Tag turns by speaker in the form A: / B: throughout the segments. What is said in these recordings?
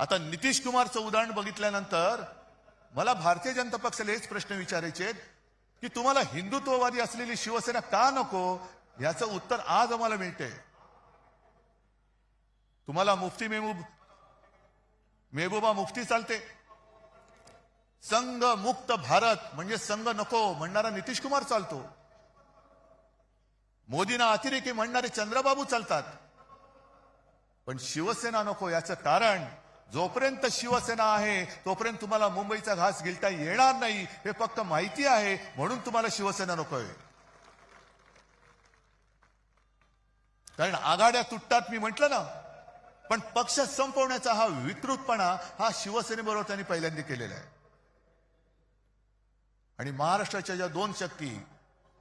A: आता नितीश कुमारचं उदाहरण बघितल्यानंतर मला भारतीय जनता पक्षाला हेच प्रश्न विचारायचे की तुम्हाला हिंदुत्ववादी असलेली शिवसेना का नको, याचं उत्तर आज आम्हाला मिळते। तुम्हाला मुफ्ती मेहबूबा मुफ्ती चालते, संघ मुक्त भारत म्हणजे संघ नको म्हणणारा नितीश कुमार चालतो, मोदींना अतिरेकी म्हणणारे चंद्रबाबू चालतात, पण शिवसेना नको। याचं कारण जोपर्यंत शिवसेना आहे तोपर्यंत तुम्हाला मुंबईचा घास गिळता येणार नाही, हे फक्त माहिती आहे, म्हणून तुम्हाला शिवसेना नकोय। कारण आघाड्या तुटतात मी म्हटलं ना, पण पक्ष संपवण्याचा हा विकृतपणा हा शिवसेनेबरोबर त्यांनी पहिल्यांदा केलेला आहे। आणि महाराष्ट्राच्या ज्या दोन शक्ती,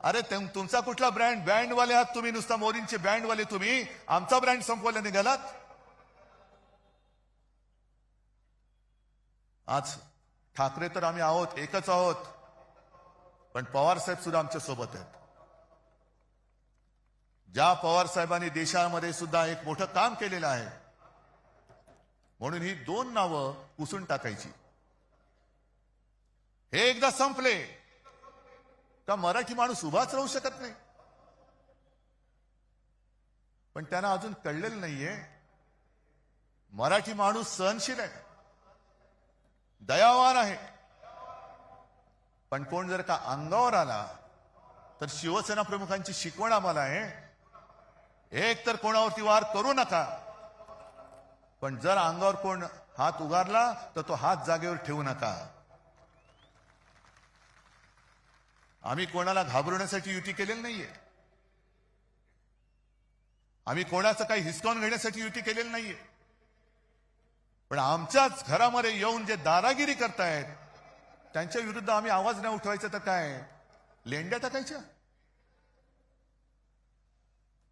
A: अरे तुमचा कुठला ब्रँड, बँडवाले आहात तुम्ही, नुसता मोदींचे बँडवाले तुम्ही, आमचा ब्रँड संपवायला निघालात। आज ठाकरे तर आम्ही आहोत, एकच आहोत, पण पवार साहेब सुद्धा आमच्या सोबत आहेत। ज्या पवार साहेबांनी देशामध्ये सुद्धा एक मोठं काम केलेलं आहे, म्हणून ही दोन नावं पुसून टाकायची। हे एकदा संपले का मराठी माणूस उभाच राहू शकत नाही। पण त्यांना अजून कळलेलं नाहीये, मराठी माणूस सहनशील आहे, दयावान आहे, पण कोण जर का अंगावर आला तर शिवसेना प्रमुखांची शिकवण आम्हाला आहे, एक तर कोणावरती वार करू नका, पण जर अंगावर कोण हात उगारला तर तो हात जागेवर ठेवू नका। आम्ही कोणाला घाबरवण्यासाठी युती केलेली नाहीये, आम्ही कोणाचं काही हिसकावून घेण्यासाठी युती केलेली नाहीये, पण आमच्याच घरामध्ये येऊन जे दादागिरी करतायत त्यांच्या विरुद्ध आम्ही आवाज नाही उठवायचा तर काय लेंड्या टाकायच्या।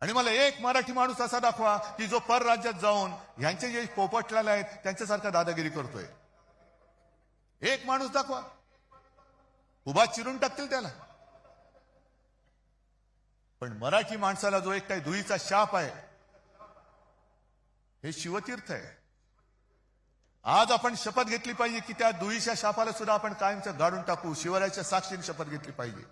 A: आणि मला एक मराठी माणूस असा दाखवा की जो परराज्यात जाऊन ह्यांचे जे पोपटलाल आहेत त्यांच्यासारखा दादागिरी करतोय, एक माणूस दाखवा, उभा चिरून टाकतील त्याला। पण मराठी माणसाला जो एक काही धुळीचा शाप आहे, हे शिवतीर्थ आहे। आज आपण शपथ घेतली पाहिजे की त्या धुळीच्या शापाला सुद्धा आपण कायमचं गाडून टाकू, शिवरायाच्या साक्षीने शपथ घेतली पाहिजे।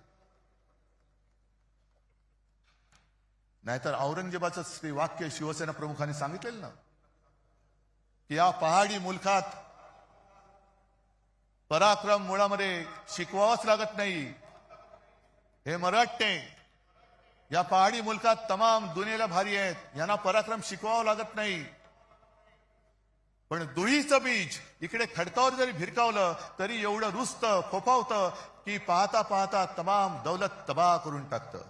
A: नाहीतर औरंगजेबाचं ते वाक्य शिवसेना प्रमुखांनी सांगितलेलं ना की या पहाडी मुलखात पराक्रम मुळामध्ये शिकवावंच लागत नाही, हे मराठे या पहाडी मुलखात तमाम दुनियेला भारी आहेत, यांना पराक्रम शिकवावं लागत नाही, पण धुळीचं बीज इकडे खडकावर जरी भिरकावलं तरी एवढं रुजतं, फोफावतं की पाहता पाहता तमाम दौलत तबाह करून टाकतं।